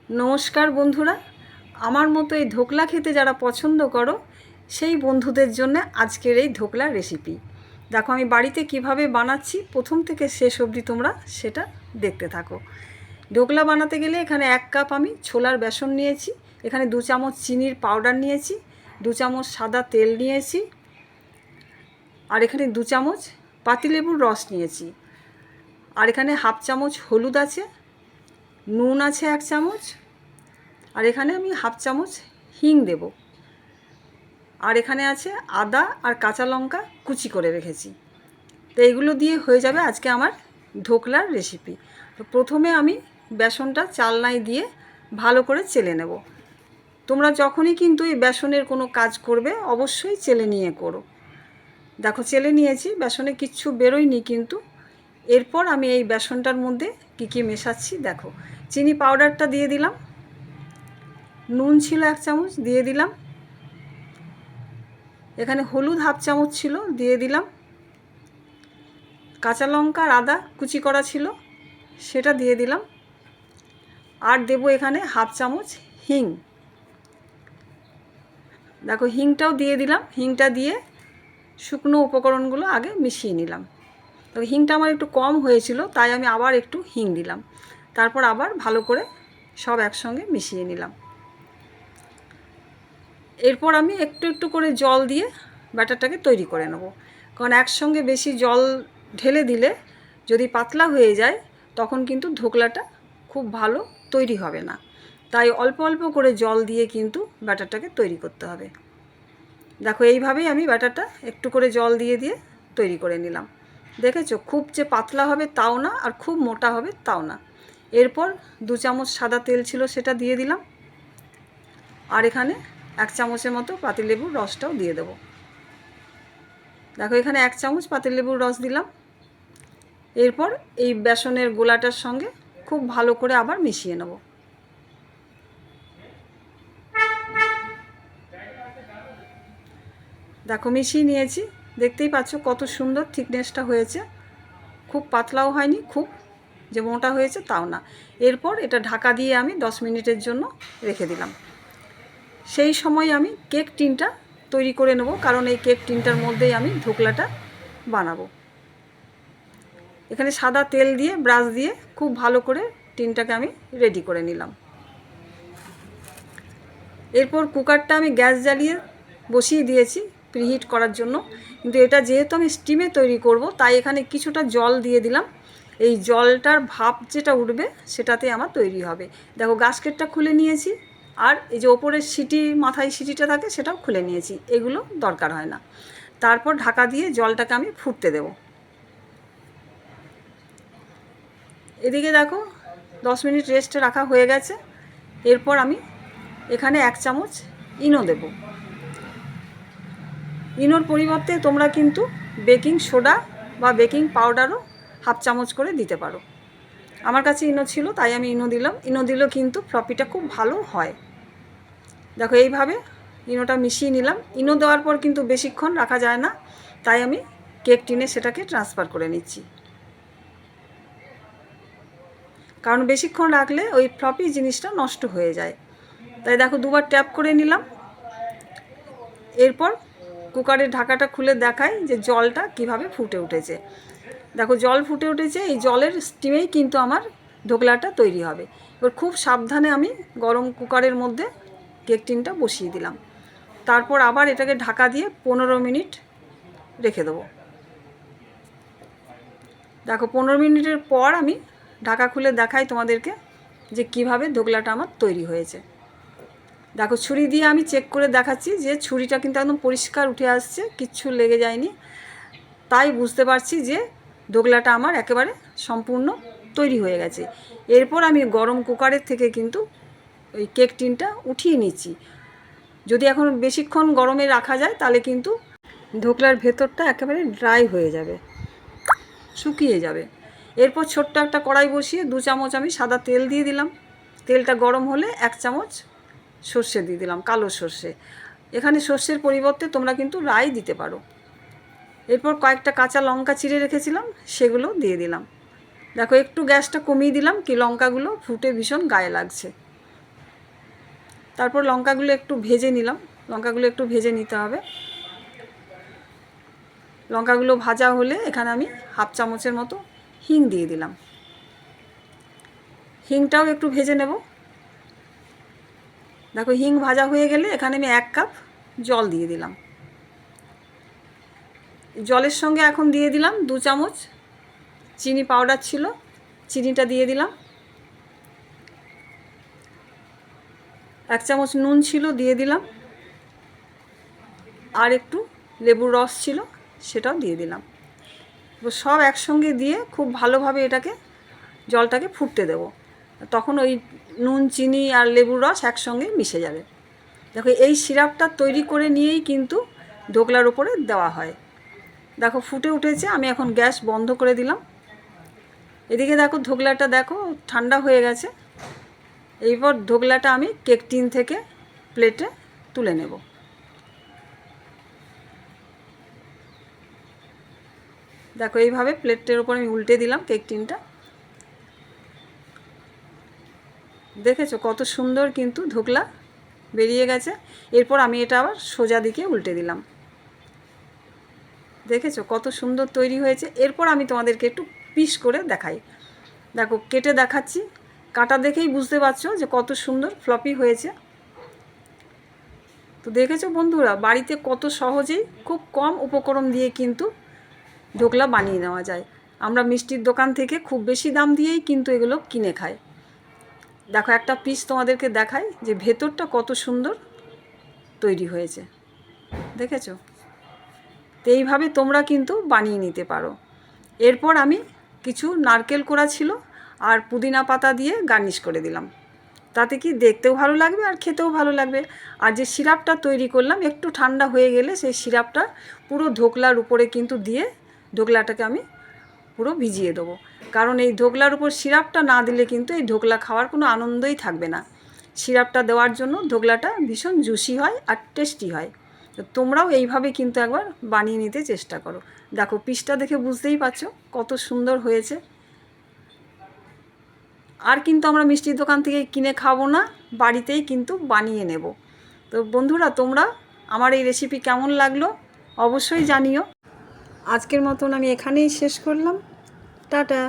নমস্কার বন্ধুরা, আমার মতো এই ধোকলা খেতে যারা পছন্দ করো সেই বন্ধুদের জন্য আজকের এই ধোকলা রেসিপি। দেখো আমি বাড়িতে কিভাবে বানাচ্ছি, প্রথম থেকে শেষ অবধি তোমরা সেটা দেখতে থাকো। ধোকলা বানাতে গেলে এখানে 1 কাপ আমি ছোলার বেসন নিয়েছি, এখানে 2 চামচ চিনির পাউডার নিয়েছি, 2 চামচ সাদা তেল নিয়েছি, আর এখানে 2 চামচ পাতিলেবুর রস নিয়েছি, আর এখানে হাফ চামচ হলুদ আছে, নুন আছে 1 চামচ, আর এখানে আমি হাফ চামচ হিং দেব, আর এখানে আছে আদা আর কাঁচা লঙ্কা কুচি করে রেখেছি। তো এইগুলো দিয়ে হয়ে যাবে আজকে আমার ধোকলার রেসিপি। তো প্রথমে আমি বেসনটা চালনায় দিয়ে ভালো করে চেলে নেব। তোমরা যখনই কিন্তু এই বেসনের কোনো কাজ করবে অবশ্যই চেলে নিয়ে করো। দেখো চেলে নিয়েছি, বেসনে কিচ্ছু বেরোয়নি কিন্তু। এরপর আমি এই বেসনটার মধ্যে কী মেশাচ্ছি দেখো। চিনি পাউডারটা দিয়ে দিলাম, নুন ছিল 1 চামচ দিয়ে দিলাম, এখানে হলুদ হাফ চামচ ছিল দিয়ে দিলাম, কাঁচা লঙ্কা আর আদা কুচি করা ছিল সেটা দিয়ে দিলাম, আর দেবো এখানে হাফ চামচ হিং। দেখো হিংটাও দিয়ে দিলাম, হিংটা দিয়ে শুকনো উপকরণগুলো আগে মিশিয়ে নিলাম। তো হিংটা আমার একটু কম হয়েছিল তাই আমি আবার একটু হিং দিলাম, তারপর আবার ভালো করে সব একসঙ্গে মিশিয়ে নিলাম। এরপর আমি একটু একটু করে জল দিয়ে ব্যাটারটাকে তৈরি করে নেব, কারণ একসঙ্গে বেশি জল ঢেলে দিলে যদি পাতলা হয়ে যায় তখন কিন্তু ধোকলাটা খুব ভালো তৈরি হবে না। তাই অল্প অল্প করে জল দিয়ে কিন্তু ব্যাটারটাকে তৈরি করতে হবে। দেখো এইভাবেই আমি ব্যাটারটা একটু করে জল দিয়ে দিয়ে তৈরি করে নিলাম। দেখেছো, খুব যে পাতলা হবে তাও না, আর খুব মোটা হবে তাও না। এরপর 2 চামচ সাদা তেল ছিল সেটা দিয়ে দিলাম, আর এখানে 1 চামচের মতো পাতিলেবুর রসটাও দিয়ে দেবো। দেখো এখানে 1 চামচ পাতিলেবুর রস দিলাম। এরপর এই বেসনের গোলাটার সঙ্গে খুব ভালো করে আবার মিশিয়ে নেব। দেখো মিশিয়ে নিয়েছি, দেখতেই পাচ্ছ কত সুন্দর থিকনেসটা হয়েছে, খুব পাতলাও হয়নি, খুব যে মোটা হয়েছে তাও না। এরপর এটা ঢাকা দিয়ে আমি 10 মিনিটের জন্য রেখে দিলাম। সেই সময় আমি কেক টিনটা তৈরি করে নেব, কারণ এই কেক টিনটার মধ্যেই আমি ধোকলাটা বানাবো। এখানে সাদা তেল দিয়ে ব্রাশ দিয়ে খুব ভালো করে টিনটাকে আমি রেডি করে নিলাম। এরপর কুকারটা আমি গ্যাস জ্বালিয়ে বসিয়ে দিয়েছি প্রিহিট করার জন্য, কিন্তু এটা যেহেতু আমি স্টিমে তৈরি করব তাই এখানে কিছুটা জল দিয়ে দিলাম। এই জলটার ভাপ যেটা উঠবে সেটাতে আমার তৈরি হবে। দেখো গাস্কেটটা খুলে নিয়েছি, আর এই যে ওপরের সিটি, মাথায় সিটিটা থাকে সেটাও খুলে নিয়েছি, এগুলো দরকার হয় না। তারপর ঢাকা দিয়ে জলটাকে আমি ফুটতে দেব। এদিকে দেখো 10 মিনিট রেস্টে রাখা হয়ে গেছে। এরপর আমি এখানে 1 চামচ ইনো দেব। ইনোর পরিবর্তে তোমরা কিন্তু বেকিং সোডা বা বেকিং পাউডারও হাফ চামচ করে দিতে পারো। আমার কাছে ইনো ছিল তাই আমি ইনো দিলাম। ইনো দিলেও কিন্তু ফ্লপিটা খুব ভালো হয়। দেখো এইভাবে ইনোটা মিশিয়ে নিলাম। ইনো দেওয়ার পর কিন্তু বেশিক্ষণ রাখা যায় না, তাই আমি কেক টিনে সেটাকে ট্রান্সফার করে নিচ্ছি, কারণ বেশিক্ষণ রাখলে ওই ফ্লপি জিনিসটা নষ্ট হয়ে যায়। তাই দেখো দুবার ট্যাপ করে নিলাম। এরপর কুকারের ঢাকাটা খুলে দেখাই যে জলটা কিভাবে ফুটে উঠেছে। দেখো জল ফুটে উঠেছে, এই জলের স্টিমেই কিন্তু আমার ধোকলাটা তৈরি হবে। এবার খুব সাবধানে আমি গরম কুকারের মধ্যে কেক টিনটা বসিয়ে দিলাম, তারপর আবার এটাকে ঢাকা দিয়ে 15 মিনিট রেখে দেবো। দেখো 15 মিনিটের পর আমি ঢাকা খুলে দেখাই তোমাদেরকে যে কিভাবে ধোকলাটা আমার তৈরি হয়েছে। দেখো ছুরি দিয়ে আমি চেক করে দেখাচ্ছি যে ছুরিটা কিন্তু একদম পরিষ্কার উঠে আসছে, কিচ্ছু লেগে যায়নি। তাই বুঝতে পারছি যে ধোকলাটা আমার একেবারে সম্পূর্ণ তৈরি হয়ে গেছে। এরপর আমি গরম কুকারের থেকে কিন্তু ওই কেক টিনটা উঠিয়ে নিচ্ছি। যদি এখন বেশিক্ষণ গরমে রাখা যায় তাহলে কিন্তু ধোকলার ভেতরটা একেবারে ড্রাই হয়ে যাবে, শুকিয়ে যাবে। এরপর ছোট্ট একটা কড়াই বসিয়ে 2 চামচ আমি সাদা তেল দিয়ে দিলাম। তেলটা গরম হলে 1 চামচ সর্ষে দিয়ে দিলাম, কালো সর্ষে। এখানে সর্ষের পরিবর্তে তোমরা কিন্তু রাই দিতে পারো। এরপর কয়েকটা কাঁচা লঙ্কা চিড়ে রেখেছিলাম সেগুলো দিয়ে দিলাম। দেখো একটু গ্যাসটা কমিয়ে দিলাম, কি লঙ্কাগুলো ফুটে ভীষণ গায়ে লাগছে। তারপর লঙ্কাগুলো একটু ভেজে নিলাম, লঙ্কাগুলো একটু ভেজে নিতে হবে। লঙ্কাগুলো ভাজা হলে এখানে আমি হাফ চামচের মতো হিং দিয়ে দিলাম। হিংটাও একটু ভেজে নেব। দেখো হিং ভাজা হয়ে গেলে এখানে আমি 1 কাপ জল দিয়ে দিলাম। জলের সঙ্গে এখন দিয়ে দিলাম 2 চামচ চিনি পাউডার ছিল, চিনিটা দিয়ে দিলাম। 1 চামচ নুন ছিল, দিয়ে দিলাম। আর একটু লেবুর রস ছিল, সেটাও দিয়ে দিলাম। সব একসঙ্গে দিয়ে খুব ভালোভাবে এটাকে জলটাকে ফুটতে দেব। তখন ওই নুন, চিনি আর লেবুর রস একসঙ্গে মিশে যাবে। দেখো এই সিরাপটা তৈরি করে নিয়েই কিন্তু ধোকলার উপরে দেওয়া হয়। দেখো ফুটে উঠেছে, আমি এখন গ্যাস বন্ধ করে দিলাম। এদিকে দেখো ধোকলাটা দেখো ঠান্ডা হয়ে গেছে। এইবার ধোকলাটা আমি কেক টিন থেকে প্লেটে তুলে নেব। দেখো এইভাবে প্লেটের ওপর আমি উল্টে দিলাম কেক টিনটা। দেখেছো কত সুন্দর কিন্তু ধোকলা বেরিয়ে গেছে। এরপর আমি এটা আবার সোজা দিকে উল্টে দিলাম। দেখেছো কত সুন্দর তৈরি হয়েছে। এরপর আমি তোমাদেরকে একটু পিস করে দেখাই। দেখো কেটে দেখাচ্ছি, কাটা দেখেই বুঝতে পারছো যে কত সুন্দর ফ্লপি হয়েছে। তো দেখেছো বন্ধুরা, বাড়িতে কত সহজেই খুব কম উপকরণ দিয়ে কিন্তু ধোকলা বানিয়ে নেওয়া যায়। আমরা মিষ্টির দোকান থেকে খুব বেশি দাম দিয়েই কিন্তু এগুলো কিনে খাই। দেখো একটা পিস তোমাদেরকে দেখাই যে ভেতরটা কত সুন্দর তৈরি হয়েছে। দেখেছো? তো এইভাবে তোমরা কিন্তু বানিয়ে নিতে পারো। এরপর আমি কিছু নারকেল কোড়া ছিল আর পুদিনা পাতা দিয়ে গার্নিশ করে দিলাম। তাতে কি দেখতেও ভালো লাগবে আর খেতেও ভালো লাগবে। আর যে সিরাপটা তৈরি করলাম একটু ঠান্ডা হয়ে গেলে সেই সিরাপটা পুরো ধোকলার উপরে কিন্তু দিয়ে ধোকলাটাকে আমি পুরো ভিজিয়ে দেবো। কারণ এই ধোকলার উপর সিরাপটা না দিলে কিন্তু এই ধোকলা খাওয়ার কোনো আনন্দই থাকবে না। সিরাপটা দেওয়ার জন্য ধোকলাটা ভীষণ জুসি হয় আর টেস্টি হয়। তো তোমরাও এইভাবে কিন্তু একবার বানিয়ে নিতে চেষ্টা করো। দেখো পিসটা দেখে বুঝতেই পারছো কত সুন্দর হয়েছে। আর কিন্তু আমরা মিষ্টির দোকান থেকে কিনে খাবো না, বাড়িতেই কিন্তু বানিয়ে নেব। তো বন্ধুরা, তোমরা আমার এই রেসিপি কেমন লাগলো অবশ্যই জানিও। আজকের মতন আমি এখানেই শেষ করলাম। টাটা।